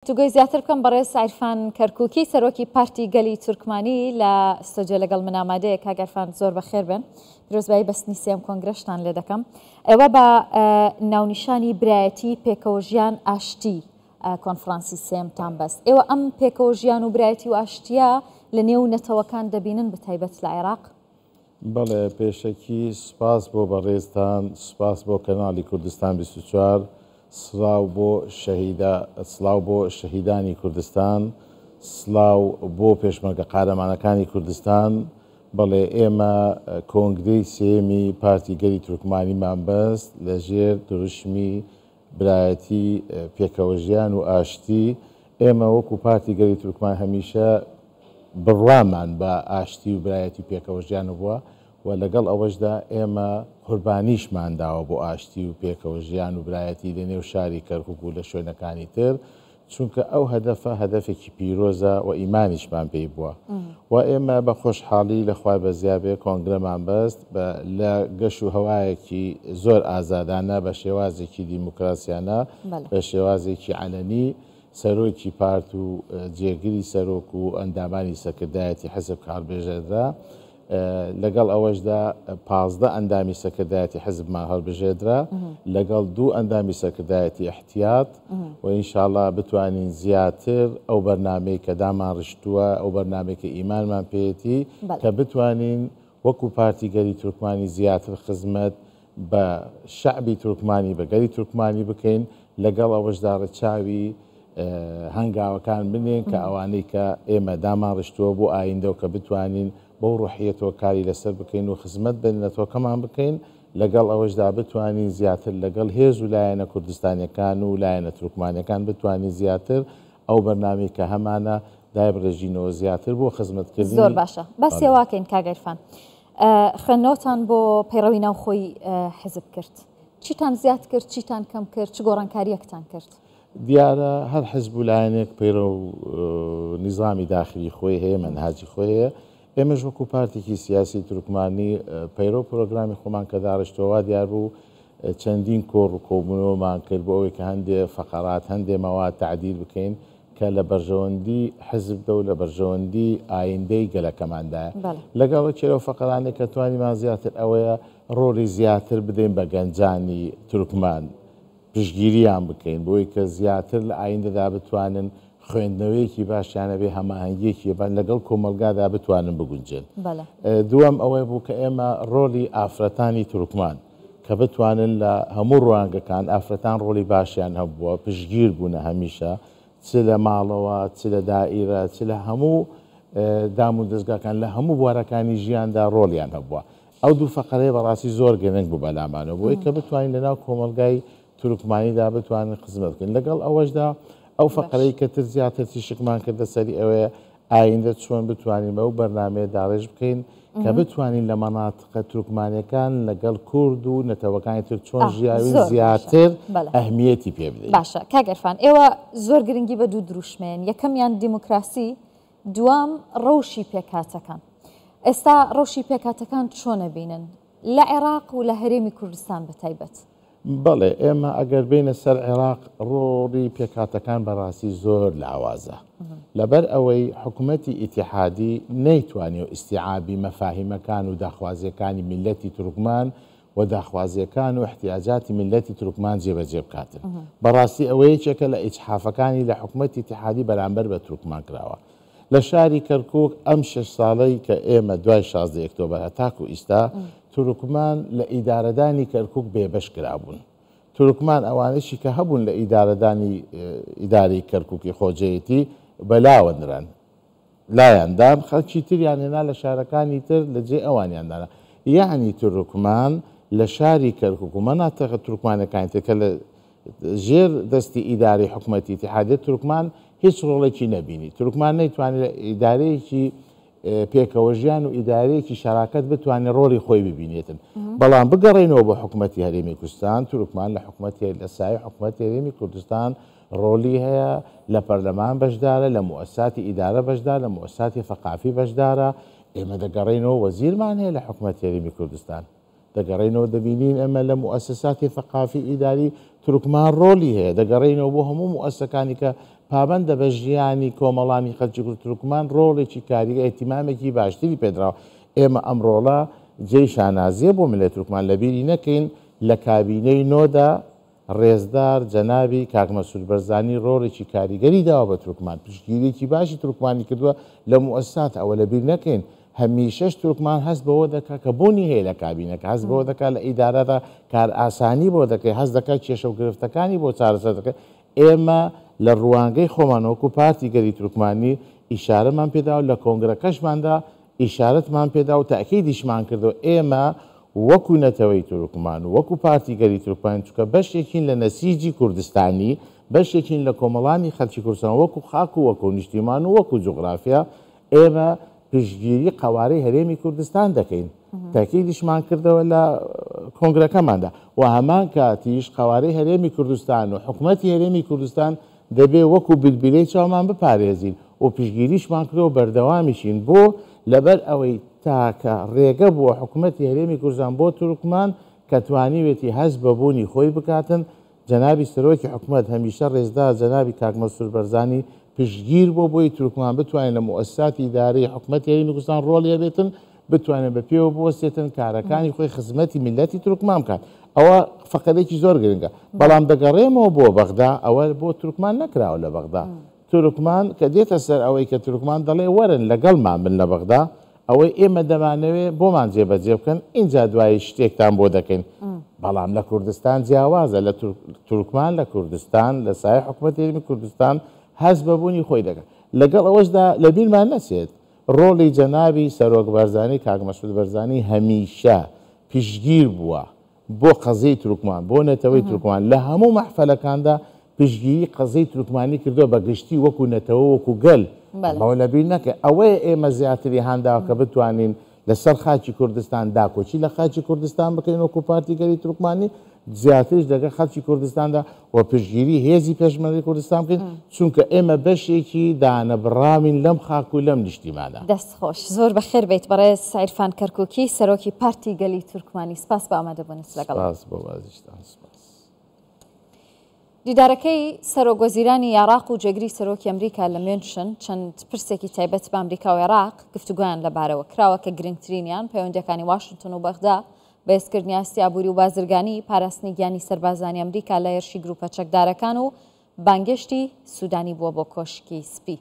توگوی زیاتر بکەم بەڕێز عیرفان کەرکووکی سەرۆکی پارتی گەلی تورکمانی لە ستۆدیۆ لەگەڵ من ئامادەیە کاک عیرفان زۆر بەخێر بن. پیرۆزبایی بەستنی سێم کۆنگرەشتان لێ دەکەم. ئێوە بە ناونیشانی برایەتی پێکەوە ژیان ئاشتی کۆنفرانسی سێمتان بەست. ئێوە ئەم پێکەوە ژیان و برایەتی و ئاشتیە لە نێو نەتەوەکان دەبینن بەتایبەت لە عێراق؟ بەڵێ پێشەکی سپاس بۆ بەڕێزتان، سپاس بۆ کەناڵی کوردستان 24، سڵاو بۆ شەهیدانی کوردستان، سڵاو بۆ پێشمەرگە قارەمانەکانی کوردستان. بەڵێ ئێمە کۆنگرەی سێمی پارتی گەلی تورکمانیمان بەست لەژێر دروشمی برایەتی پێکەوە ژیان و ئاشتی. ئێمە وەکو پارتی گەلی تورکمان هەمیشە بڕوامان بە ئاشتی و برایەتی پێکەوە ژیان بووە و لەگەڵ ئەوەشدا ئێمە قوربانیشمان داوە بۆ ئاشتی و پێکەوە ژیان و برایەتی لە نێو شاری کەرکووک و لە شوێنەکانی تر، چونکە ئەو هەدەفە هەدەفێکی پیرۆزە و ئیمانیشمان پێی بووە و ئێمە بە خۆشحاڵی لەخوای بەزیابێ کۆنگرەمان بەست لە گەشت و هەوایەکی زۆر ئازادانە بە شێوازێکی دیموکراسیانە، بە شێوازێکی علەنی. سەرۆکی پارت و جێگیری سەرۆک و ئەندامانی سەکردایەتی حزب هەڵبژێردرا، لەگەڵ ئەوەشدا 15 ئەندامی سەکردایەتی حزبمان هەڵبژێردرا، لەگەڵ 2 ئەندامی سەکردایەتی احتیاط و ئینشاءڵڵا بتوانین زیاتر ئەو بەرنامەی کە دامان ڕشتووە، ئەو بەرنامەی کە ئیمانمان پێێتی کە بتوانین وەکو پارتی گەلی تورکمانی زیاتر خزمەت بە شەعبی تورکمانی بە گەلی تورکمانی بکەین، لەگەڵ ئەوەشدا ڕەچاوی هەنگاوەکان بنێن کە ئەوانەی کە ئێمە دامان ڕشتووە بۆ ئایندەوە کە بتوانین بەو ڕوحیەتەوە کاری لەسەر بکەین و خزمەت بە نەتۆکەمان بکەین، لەگەڵ ئەوەشدا بتوانین زیاتر لەگەڵ هێز و لایەنە کوردستانیەکان و لایەنە تورکمانیەکان بتوانین زیاتر ئەو بەرنامەی کە هەمانە دایبڕێژینەوە زیاتر بۆ خزمەتکردنی. زۆر باشە. بەس ێواکەین کاک عیرفان، خوێندنەوەتان بۆ پەیڕەوی ناوخۆی حزب کرد، چیتان زیاد کرد، چیتان کەم کرد، چ گۆڕانکاریەکتان کرد؟ دیارە هەر حزب و لایەنێک پەیڕە و نیزامی داخلی خۆی هەیە، مەنهاجی خۆی هەیە. ئێمەش وەکو پارتێکی سیاسی تورکمانی پەیڕە پرۆگرامی خۆمان کە داڕشتەوە دیار بوو چەندین کۆڕ و کۆبوونەوەمان کرد بۆ ئەوەی کە هەندێک فەقەرات هەندێک مەواد تعدیل بکەین کە لە بەرژەوەندی حزبدە و لە بەرژەوەندی ئایندەی گەلەکەماندایە. لەگەڵ چێرە فەقەرانێک کە توانیمان زیاتر ئەوەیە ڕۆڵی زیاتر بدەین بە گەنجانی تورکمان، پشتگیریان بکەین بۆی کە زیاتر لە ئایندەدا بتوانن خوێندنەوەیەکی باشیانە بێ، هەماهەنگیەکی لەگەڵ کۆمەلگادا بتوانن بگونجێن. دووەم ئەوەی بوو کە ئێمە ڕۆڵی ئافرەتانی تورکمان کە بتوانن لە هەموو ڕوانگەکان، ئافرەتان ڕۆڵی باشیان هەبووە، پشتگیر بوونە هەمیشە، چ لە ماڵەوە، چ لە دائیرە، چ لە هەموو دام و دەستگاکان، لە هەموو بوارەکانی ژیاندا ڕۆڵیان هەبووە. ئەو دوو فەقەرەیە بەڕاستی زۆر گەنگ بوو بەلامانەوە بۆی کە بتوانین لەناو کۆمەلگای تورکمانیدا بتوانن خزمەت بکەین. لەگەڵ ئەوەشدا ئەو فەقەرەی کە تر زیاتر تیشکمان کردە سەری ئەوەیە ئایندە چۆن بتوانین بەو بەرنامەیە داڕێژ بکەین کە بتوانین لە مەناتقە تورکمانیەکان لەگەڵ کورد و نەتەوەکانی تر چۆن ژیاوی زیاتر ئەهمیەتی پێ بدەین. باشە کاک عیرفان، ئێوە زۆر گرنگی بە دوو دروشمێن، یەکەمیان دیموکراسی، دوام ڕەوشی پێکهاتەکان. ئێستا ڕەوشی پێکهاتەکان چۆنە بینن لە عێراق و لە هەرێمی کوردستان بەتایبەت؟ بەڵێ ئێمە ئەگەر بینە سەر عێراق ڕۆڵی پێکهاتەکان بەڕاستی زۆر لاوازە، لەبەر ئەوەی حکوومەتی ئیتیحادی نەیتوانێت ئیستیعابی مەفاهیمەکان و داخوازیەکانی میلەتی تورکمان و داخوازیەکان و احتیاجاتی میلەتی تورکمان جێبەجێ بکاتن. بەڕاستی ئەوەیە یەکێکە لە ئیجحافەکانی لە حکوومەتی ئیتیحادی بەرامبەر بە تورکمان کراوە. لە شاری کەرکووک ئەم 6 ساڵەی کە ئێمە دوای 16 ئۆکتۆبەر هەتاکو ئیستا تورکمان لە ئیدارەدانی کەرکووک بێبەش کرابوون. تورکمان ئەوانشی کە هەبوون لە ئیدارەدانی ئیدارەی کەرکووکی خۆجەیەتی بەلاوەنران، لایەندان خەڵکی تریان هێنا لە شارەکانی تر لە جێ ئەوانیاندانە. یعنی تورکمان لە شاری کەرکووک و مەناتەقە تورکمانەکانی تر کە لە ژێر دەستی ئیدارەی حکوومەتی ئیتیحادیە تورکمان هیچ ڕۆڵێکی نەبینی. تورکمان نەیتوانێت لە ئیدارەیەکی پێکەوە ژیان و ئیدارەیەکی شەراکەت بتوانێت ڕۆڵی خۆی ببینێتن. بەڵام بگەڕێنەوە بە حکوومەتی هەرێمی کوردستان، تورکمان لە حکوومەتی لە سای حکوومەتی هەرێمی کوردستان ڕۆڵی هەیە، لە پەرلەمان بەشدارە، لە موسساتی ئیدارە بەشدارە، لە موسساتی فەقافی بەشدارە. ئێمە دەگەڕێنەوە وەزیرمان هەیە لە حکوومەتی هەرێمی کوردستان، دەگەڕێنەوە دەبینین ئەمە لە موسساتی فەقافی ئیداری تورکمان ڕۆلی هەیە، دەگەڕێنەوە بۆ هەموو موسسەکانی کە پابندە بە ژیانی کۆمەڵانی خەڵکی کورد تورکمان ڕۆڵێکی کاریگە ئێتیمامێکی باشتری پێدراوە. ئێمە ئەمڕۆڵە جێی شانازیە بۆ ملێت تورکمان لەبیری نەکەین لە کابینەی نۆدا ڕێزدار جەنابی کاک مەسعود بەرزانی ڕۆڵێکی کاریگەری داوە بە تورکمان، پشتگیریی باشی تورکمانی کردووە لە موسسات ئەوە لەبیر نەکەین. هەمیشەش تورکمان هەست بەوە دەکات کە بۆنی هەیە لە کابینەکە، هەست بەوە دەکات لە ئیدارەدا کار ئاسانی بۆ دەکەی، هەست دەکات کێشە و گرفتەکانی بۆ چارەسەر دەکەی. ئێمە لە ڕوانگەی خۆمانەوەکو پارتی گەلی تورکمانی ئیشارەمان پێداوە، لە کۆنگرەکەشماندا ئیشارەتمان پێدا و تاکیدیشمان کردو ئێمە وەکو نەتەوەی تورکمان و وەکو پارتی گەلی تورکمان چونکە بەشێکین لە نەسیجی کوردستانی، بەشێکین لە کۆمەڵانی خەڵکی کوردستان وەکو خاک و وەکو نیشتیمان و وەکو جوغرافیا، ئێمە پشتگیری قوارەی هەرێمی کوردستان دەکەین. تاکیدیشمان کردەوە لە کۆنگرەکەماندا و هەمان کاتیش قوارەی هەرێمی کوردستان و حکوومەتی هەرێمی کوردستان دەبێ وەکو بیلبیلەی چاومان بپارێزین و پشتگیریشمان کردەوە بەردەوامیشین بۆ لەبەر ئەوەی تاکە ڕێگە بووە حکوومەتی هەرێمی کوردستان بۆ تورکمان کە توانیوێتی هەست بەبوونی خۆی بکاتن. جەنابی سەرۆکی حکوومەت هەمیشە ڕێزدار جەنابی کاک مەسعود بەرزانی پشتگیر بۆ بۆی تورکمان بتوانین لە موسساتی ئیدارەی حکوومەتی هەرێمی کوردستان ڕۆڵیە بێتن، بتوانێت بە پێوە بوەستێتن کارەکانی خۆی خزمەتی میلەتی تورکمان بکات. ئەوە فەقەرێکی زۆر گرنگە. بەڵام دەگەڕێمەوە بۆ بەغدا، ئەوە بۆ تورکمان نەکراوە لە بەغدا. تورکمان کە دێتە سەر ئەوەی کە تورکمان دەڵێ وەرن لەگەڵمان بن لە بەغدا، ئەوەی ئێمە دەمانەوێت بۆمان جێبەجێ بکەن، اینجا دوای شتێکتان بۆ دەکەین. بەڵام لە کوردستان جیاوازە، لە تورکمان لە کوردستان لە سایە حکوومەتی هەرێمی کوردستان هەست بەبوونی خۆی دەکەن. لەگەڵ ئەوەشدا لەبیرمان نەچێت ڕۆڵی جەنابی سەرۆک بەرزانی کاک مەسعود بەرزانی هەمیشە پشتگیر بووە بۆ قەزەی تورکمان، بۆ نەتەوەی تورکمان. لە هەموو مەحفەلەکاندا پشتگیری قەزەی تورکمانی کردووە بە گشتی وەکو نەتەوە وەکو گەل. ئەوە لەبیر نەکە. ئەوەیە ئێمە زیاتری هەنداوە کە بتوانین لەسەر خاکی کوردستان داکۆچی لە خاکی کوردستان بکەین وەکو پارتی گەلی تورکمانی، زیاترش دەگە خەڵکی کوردستاندا و پشتگیری هێزی پێشمەرگەی کوردستان بکەین، چونکە ئێمە بەشێکی دانەبڕاوین لەم خاک و لەم نیشتیمانە. دەستخۆش. زۆر بەخێر بیت بەڕێز عیرفان کەرکووکی سەرۆکی پارتی گەلی تورکمانی. سپاس بە ئامادەبوونیت لەگەڵ. سپاس بۆ وازیشتان. دیدارەکەی سەرۆکوەزیرانی عێراق و جێگری سەرۆکی ئەمریکا لە مێنشن چەند پرسێکی تایبەت بە ئەمریکا و عێراق گفتوگویان لەبارەوە کراوە کە گرنگترینیان پەیوەندیەکانی واشنگتن و بەغدا بە هێزکردنی ئاستی ئابووری و بازرگانی، پاراستنی گیانی سەربازانی ئەمریکا لە هێرشی گروپە چەکدارەکان و بانگشتی سوودانی بووە بۆ کۆشکی سپی.